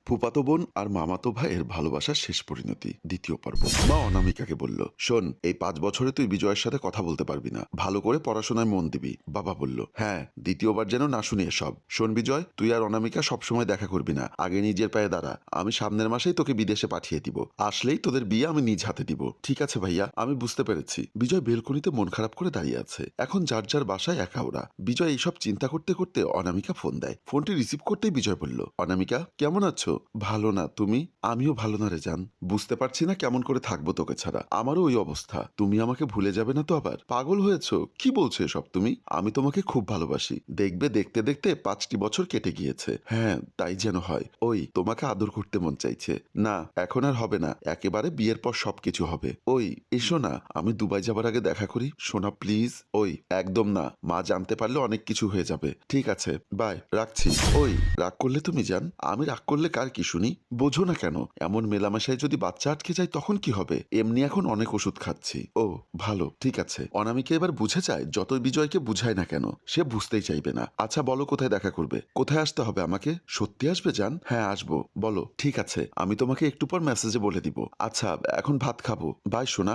ফুফাতো বোন আর মামাতো ভাইয়ের ভালোবাসার শেষ পরিণতি দ্বিতীয় পর্ব। মা অনামিকাকে বলল, শোন, এই 5 বছরে তুই বিজয়ের সাথে কথা বলতে পারবি না, ভালো করে পড়াশোনায় মন দিবি। বাবা বলল, হ্যাঁ, দ্বিতীয়বার যেন না শুনি এসব। শোন বিজয়, তুই আর অনামিকা সবসময় দেখা করবি না, আগে নিজের পায়ে দাঁড়া। আমি সামনের মাসেই তোকে বিদেশে পাঠিয়ে দিব, আসলেই তোদের বিয়ে আমি নিজ হাতে দিব। ঠিক আছে ভাইয়া, আমি বুঝতে পেরেছি। বিজয় বেলকনিতে মন খারাপ করে দাঁড়িয়ে আছে। এখন যার যার বাসায় একা ওরা। বিজয় এইসব চিন্তা করতে করতে অনামিকা ফোন দেয়। ফোনটি রিসিভ করতেই বিজয় বলল, অনামিকা কেমন আছো? ভালো না, তুমি? আমিও ভালো না রে জান, বুঝতে পারছি না কেমন করে থাকবো তোকে ছাড়া। আমারও ওই অবস্থা। তুমি আমাকে ভুলে যাবে না তো আবার? পাগল হয়েছো? কি বলছো এসব তুমি? আমি তোমাকে খুব ভালোবাসি। দেখবে দেখতে দেখতে 5টি বছর কেটে গিয়েছে। হ্যাঁ, তাই যেন হয়। ওই তোমাকে আদর করতে মন চাইছে। না, এখন আর হবে না, একেবারে বিয়ের পর সবকিছু হবে। ওই এসো না, আমি দুবাই যাবার আগে দেখা করি সোনা, প্লিজ। ওই একদম না, মা জানতে পারলে অনেক কিছু হয়ে যাবে। ঠিক আছে, বাই, রাখছি। ওই রাগ করলে তুমি জান? আমি রাগ করলে কার কি শুনি? বোঝো না কেন? এমন মেলামেশায় যদি বাচ্চা আটকে যায় তখন কি হবে? এমনি এখন অনেক ওষুধ খাচ্ছি। ও ভালো, ঠিক আছে। অনামিকা এবার বুঝে যায়, যতই বিজয়কে বুঝায় না কেন সে বুঝতেই চাইবে না। আচ্ছা বলো, কোথায় দেখা করবে? কোথায় আসতে হবে আমাকে? সত্যি আসবে জান? হ্যাঁ আসবো। বলো, ঠিক আছে, আমি তোমাকে একটু পর মেসেজে বলে দিব। আচ্ছা, এখন ভাত খাবো, বাই সোনা।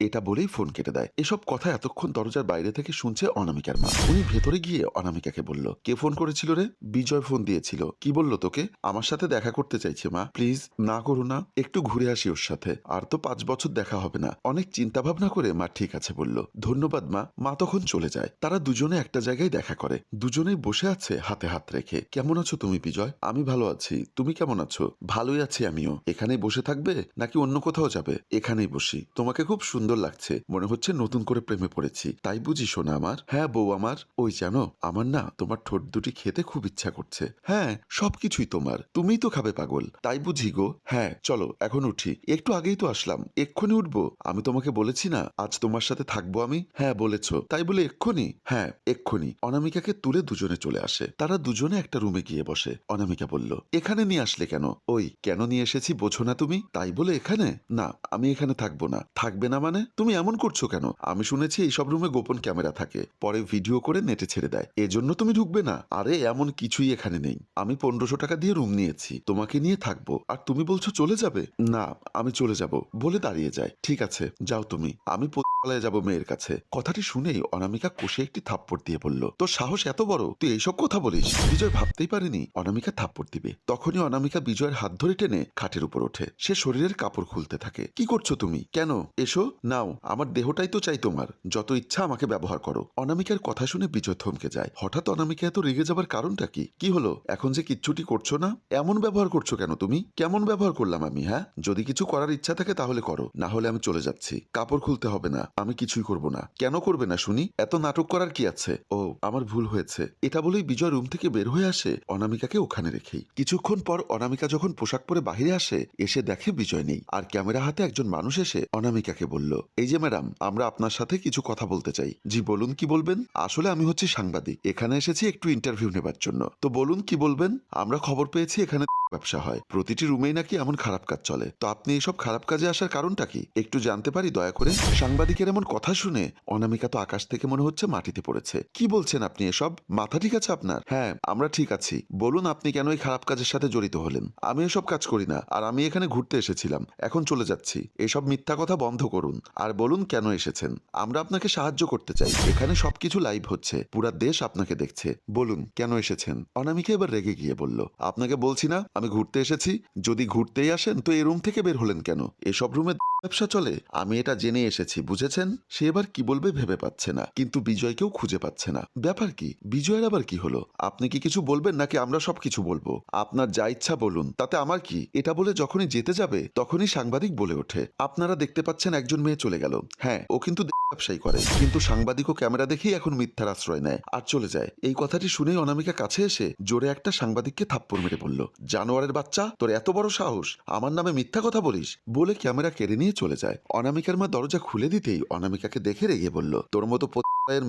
এটা বলেই ফোন কেটে দেয়। এসব কথা এতক্ষণ দরজার বাইরে থেকে শুনছে অনামিকার মা। উনি ভেতরে গিয়ে অনামিকাকে বলল, কে ফোন করেছিল রে? বিজয় ফোন দিয়েছিল। কি বললো তোকে? আমার সাথে দেখা করতে চাইছে মা, প্লিজ না করো না, একটু ঘুরে আসি ওর সাথে। আর তো 5 বছর দেখা হবে না। অনেক চিন্তা ভাবনা করে মা ঠিক আছে বলল। ধন্যবাদ মা। মা তখন চলে যায়। তারা দুজনে একটা জায়গায় দেখা করে। দুজনেই বসে আছে হাতে হাত রেখে। কেমন আছো তুমি বিজয়? আমি ভালো আছি, তুমি কেমন আছো? ভালোই আছি আমিও। এখানেই বসে থাকবে নাকি অন্য কোথাও যাবে? এখানেই বসি। তোমাকে খুব সুন্দর লাগছে, মনে হচ্ছে নতুন করে প্রেমে পড়েছি। তাই বুঝি শোনা আমার? হ্যাঁ বউ আমার। ওই জানো, আমার না তোমার ঠোঁট দুটি খেতে খুব ইচ্ছা করছে। হ্যাঁ, সবকিছুই তোমার, তুমিই তো খাবে পাগল। তাই বুঝি গো? হ্যাঁ চলো এখন উঠি, একটু আগেই তো আসলাম, এক্ষুনি উঠবো। আমি তোমাকে বলেছি না আজ তোমার সাথে থাকবো আমি? হ্যাঁ বলেছো, তাই বলে এক্ষুনি? হ্যাঁ এক্ষুনি। অনামিকাকে তুলে দুজনে চলে আসে। তারা দুজনে একটা রুমে গিয়ে বসে। অনামিকা বলল, এখানে নিয়ে আসলে কেন? ওই কেন নিয়ে এসেছি বোঝো না তুমি? তাই বলে এখানে? না, আমি এখানে থাকবো না। থাকবে না মানে? তুমি এমন করছো কেন? আমি শুনেছি এইসব রুমে গোপন ক্যামেরা থাকে, পরে ভিডিও করে নেটে ছেড়ে দেয়, এজন্য তুমি ঢুকবে না? আরে এমন কিছুই এখানে নেই। আমি 1500 টাকা দিয়ে রুম নিয়েছি, তোমাকে নিয়ে থাকবো, আর তুমি বলছো চলে যাবে? না, আমি চলে যাব বলে দাঁড়িয়ে যায়। ঠিক আছে যাও তুমি, আমি পালায় যাব মেয়ের কাছে। কথাটি শুনেই অনামিকা কষে একটি থাপ্পড় দিয়ে বলল, তোর সাহস এত বড়, তুই এইসব কথা বলিস? বিজয় ভাবতেই পারেনি অনামিকা থাপ্পড় দিবে। তখনই অনামিকা বিজয়ের হাত ধরে টেনে খাটের উপর ওঠে। সে শরীরের কাপড় খুলতে থাকে। কি করছো তুমি? কেন? এসো নাও, আমার দেহটাই তো চাই তোমার, যত ইচ্ছা আমাকে ব্যবহার করো। অনামিকার কথা শুনে বিজয় থমকে যায়। হঠাৎ অনামিকা এত রেগে যাবার কারণটা কি? কি হলো? এখন যে কিচ্ছুটি করছো না, এমন ব্যবহার করছো কেন তুমি? কেমন ব্যবহার করলাম আমি? হ্যাঁ, যদি কিছু করার ইচ্ছা থাকে তাহলে করো, না হলে আমি চলে যাচ্ছি। কাপড় খুলতে হবে না, আমি কিছুই করব না। কেন করবে না শুনি? এত নাটক করার কি আছে? ও আমার ভুল হয়েছে। এটা বলেই বিজয় রুম থেকে বের হয়ে আসে, অনামিকাকে ওখানে রেখেই। কিছুক্ষণ পর অনামিকা যখন পোশাক পরে বাহিরে আসে, এসে দেখে বিজয় নেই। আর ক্যামেরা হাতে একজন মানুষ এসে অনামিকাকে বলল, এই যে ম্যাডাম, আমরা আপনার সাথে কিছু কথা বলতে চাই। জি বলুন, কি বলবেন? আসলে আমি হচ্ছি সাংবাদিক, এখানে এসেছি একটু ইন্টারভিউ নেবার জন্য। তো বলুন কি বলবেন? আমরা খবর পেয়েছি এখানে ব্যবসা হয়, প্রতিটি রুমেই নাকি এমন খারাপ কাজ চলে। তো আপনি এইসব খারাপ কাজে আসার কারণটা কি একটু জানতে পারি দয়া করে? সাংবাদিকের এমন কথা শুনে অনামিকা তো আকাশ থেকে মনে হচ্ছে মাটিতে পড়েছে। কি বলছেন আপনি এসব? মাথা ঠিক আছে আপনার? হ্যাঁ আমরা ঠিক আছি। বলুন আপনি কেন এই খারাপ কাজের সাথে জড়িত হলেন? আমি এসব কাজ করি না, আর আমি এখানে ঘুরতে এসেছিলাম, এখন চলে যাচ্ছি। এসব মিথ্যা কথা বন্ধ করুন, আর বলুন কেন এসেছেন। আমরা আপনাকে সাহায্য করতে চাই, এখানে সবকিছু লাইভ হচ্ছে, পুরা দেশ আপনাকে দেখছে। বলুন কেন এসেছেন? অনামিকা এবার রেগে গিয়ে বলল, আপনাকে বলছি না আমি ঘুরতে এসেছি? যদি ঘুরতেই আসেন তো এই রুম থেকে বের হলেন কেন? এসব রুমে ব্যবসা চলে, আমি এটা জেনে এসেছি, বুঝেছেন? সে এবার কি বলবে ভেবে পাচ্ছে না, কিন্তু বিজয়কেও খুঁজে পাচ্ছে না। ব্যাপার কি? বিজয়ের আবার কি হলো? আপনি কি কিছু বলবেন নাকি আমরা সবকিছু বলবো? আপনার যা ইচ্ছা বলুন, তাতে আমার কি? এটা বলে যখনই যেতে যাবে তখনই সাংবাদিক বলে ওঠে, আপনারা দেখতে পাচ্ছেন একজন মেয়ে চলে গেল। হ্যাঁ, ও কিন্তু ব্যবসায়ী করে, কিন্তু সাংবাদিক ও ক্যামেরা দেখেই এখন মিথ্যার আশ্রয় নেয় আর চলে যায়। এই কথাটি শুনেই অনামিকা কাছে এসে জোরে একটা সাংবাদিককে থাপ্পড় মেরে বলল, জানোয়ারের বাচ্চা, তোর এত বড় সাহস আমার নামে মিথ্যা কথা বলিস? বলে ক্যামেরা কেড়ে নিয়ে চলে যায়। অনামিকার মা দরজা খুলে দিতেই অনামিকাকে দেখে রেগে বলল, তোর মতো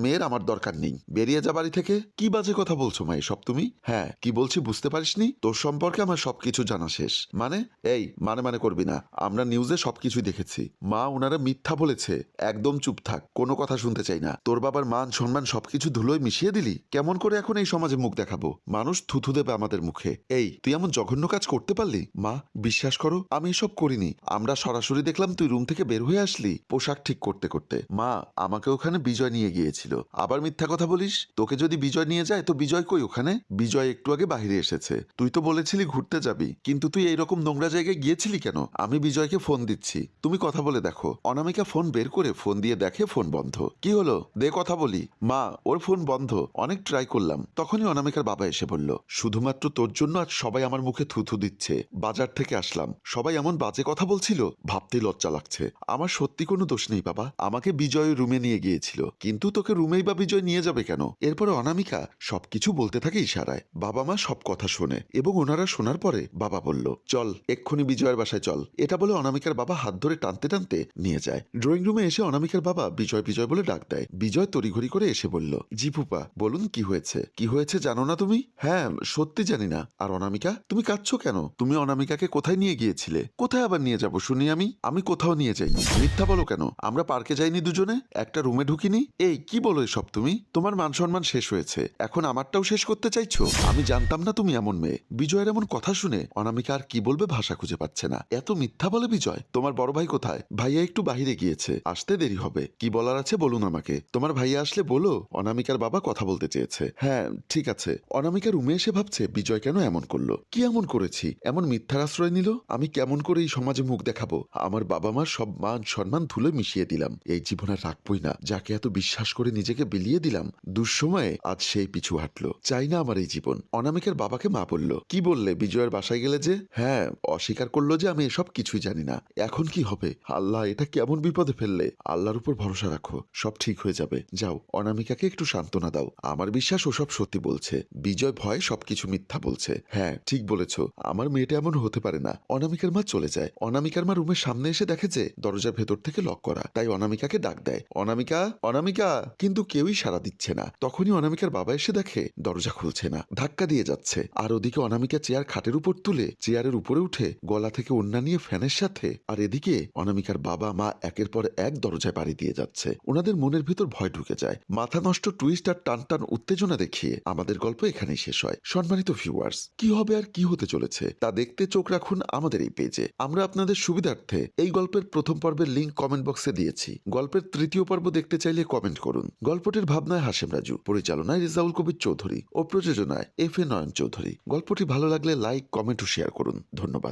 মেয়ের আমার দরকার নেই, বেরিয়ে যা বাড়ি থেকে। কি বাজে কথা বলছো মা এসব তুমি? হ্যাঁ কি বলছি বুঝতে পারিসনি? তোর সম্পর্কে আমার সবকিছু জানা শেষ। মানে? এই মানে করবি না, আমরা নিউজে সবকিছুই দেখেছি। মা ওনারা মিথ্যা বলেছে, একদম চুপ থাক। থাক, কোনো কথা শুনতে চাই না। তোর বাবার মান সম্মান সবকিছু ধুলোয় মিশিয়ে দিলি। কেমন করে এখন এই সমাজে মুখ দেখাবো? মানুষ থুথু দেবে আমাদের মুখে। এই তুই এমন জঘন্য কাজ করতে পারলি? মা, বিশ্বাস করো আমি এসব করিনি। আমরা সরাসরি দেখলাম তুই রুম থেকে বের হয়ে আসলি পোশাক ঠিক করতে করতে। মা, আমাকে ওখানে বিজয় নিয়ে গিয়েছিল। আবার মিথ্যা কথা বলিস? তোকে যদি বিজয় নিয়ে যায় তো বিজয় কই ওখানে? বিজয় একটু আগে বাইরে এসেছে। তুই তো বলেছিলি ঘুরতে যাবি, কিন্তু তুই এইরকম নোংরা জায়গায় গিয়েছিলি কেন? আমি বিজয়কে ফোন দিচ্ছি, তুমি কথা বলে দেখো। অনামিকা ফোন বের করে ফোন দিয়ে দেখে ফোন বন্ধ। কি হলো, দে কথা বলি। মা, ওর ফোন বন্ধ, অনেক ট্রাই করলাম। তখনই অনামিকার বাবা এসে বলল, শুধুমাত্র তোর জন্য আজ সবাই আমার মুখে থুথু দিচ্ছে। বাজার থেকে আসলাম, সবাই এমন বাজে কথা বলছিল, ভাবতে লজ্জা লাগছে। আমার সত্যি কোনো দোষ নেই বাবা, আমাকে বিজয় রুমে নিয়ে গিয়েছিল। কিন্তু তোকে রুমেই বা বিজয় নিয়ে যাবে কেন? এরপরে অনামিকা সবকিছু বলতে থাকে ইশারায়। বাবা মা সব কথা শোনে এবং ওনারা শোনার পরে বাবা বলল, চল এক্ষুনি বিজয়ের বাসায় চল। এটা বলে অনামিকার বাবা হাত ধরে টানতে টানতে নিয়ে যায়। ড্রয়িং রুমে এসে অনামিকার বাবা বিজয় বিজয় বলে ডাক দেয়। বিজয় তড়িঘড়ি করে এসে বলল, জি ফুপা বলুন, কি হয়েছে? কি হয়েছে জানো না তুমি? হ্যাঁ, সত্যি জানি না। আর অনামিকা, তুমি কাঁদছো কেন? তুমি অনামিকাকে কোথায় নিয়ে গিয়েছিলে? কোথায় আবার নিয়ে যাব শুনি? আমি কোথাও নিয়ে যাইনি। মিথ্যা বলো কেন? আমরা পার্কে যাইনি দুজনে? একটা রুমে ঢুকিনি? এই কি বলো এসব তুমি? তোমার মান সম্মান শেষ হয়েছে, এখন আমারটাও শেষ করতে চাইছো? আমি জানতাম না তুমি এমন মেয়ে। বিজয়ের এমন কথা শুনে অনামিকা আর কি বলবে ভাষা খুঁজে পাচ্ছে না। এত মিথ্যা বলে বিজয়। তোমার বড় ভাই কোথায়? ভাইয়া একটু বাহিরে গিয়েছে, আসতে দেরি হবে। কি বলার আছে বলুন আমাকে। তোমার ভাইয়া আসলে বলো। অনামিকার বাবা কথা বলতে চেয়েছে। হ্যাঁ ঠিক আছে। অনামিকা রুমে এসে ভাবছে বিজয় কেন এমন করলো? কি এমন করেছি? এমন মিথ্যার আশ্রয় নিল? আমি কেমন করে এই সমাজে মুখ দেখাবো? আমার বাবা মার সব মান সম্মান ধুলো মিশিয়ে দিলাম। এই জীবনে রাখবই না। যাকে এত বিশ্বাস করে নিজেকে বিলিয়ে দিলাম, দুঃসময়ে আজ সেই পিছু হাঁটলো। চাই না আমার এই জীবন। অনামিকার বাবাকে মা বলল, কি বললে বিজয়ের বাসায় গেলে যে? হ্যাঁ, অস্বীকার করলো যে আমি এসব কিছুই জানি না। এখন কি হবে? আল্লাহ, এটা কেমন বিপদে ফেললে। আল্লাহর উপর ভরসা রাখো, সব ঠিক হয়ে যাবে। যাও, অনামিকাকে একটু সান্ত্বনা দাও। আমার বিশ্বাস ও সব সত্যি বলছে। বিজয় ভয় সবকিছু মিথ্যা বলছে। হ্যাঁ ঠিক বলেছ, আমার মেয়েটা এমন হতে পারে না। অনামিকার মা চলে যায়। অনামিকার মা রুমের সামনে এসে দেখে যে দরজার ভেতর থেকে লক করা, তাই অনামিকাকে ডাক দেয়, অনামিকা, অনামিকা। কিন্তু কেউই সাড়া দিচ্ছে না। তখনই অনামিকার বাবা এসে দেখে দরজা খুলছে না, ধাক্কা দিয়ে যাচ্ছে। আর ওদিকে অনামিকা চেয়ার খাটের উপর তুলে চেয়ারের উপরে উঠে গলা থেকে ওড়না নিয়ে ফ্যানের সাথে, আর এদিকে অনামিকার বাবা মা একের পর এক দরজায় পাড়ি দিয়ে যাচ্ছে। ওনাদের মনের ভেতর ভয় ঢুকে যায়। মাথা নষ্ট টুইস্ট আর টান টান উত্তেজনা দেখিয়ে আমাদের গল্প এখানেই শেষ হয়। সম্মানিত ভিউয়ার্স, কি হবে আর কি হতে চলেছে তা দেখতে চোখ রাখুন আমাদের এই পেজে। আমরা আপনাদের সুবিধার্থে এই গল্পের প্রথম পর্বের লিংক কমেন্ট বক্সে দিয়েছি। গল্পের তৃতীয় পর্ব দেখতে চাইলে কমেন্ট করুন। গল্পটির ভাবনায় হাশেম রাজু, পরিচালনায় রেজাউল কবির চৌধুরী ও প্রযোজনায় FA নয়ন চৌধুরী। গল্পটি ভালো লাগলে লাইক, কমেন্ট ও শেয়ার করুন। ধন্যবাদ।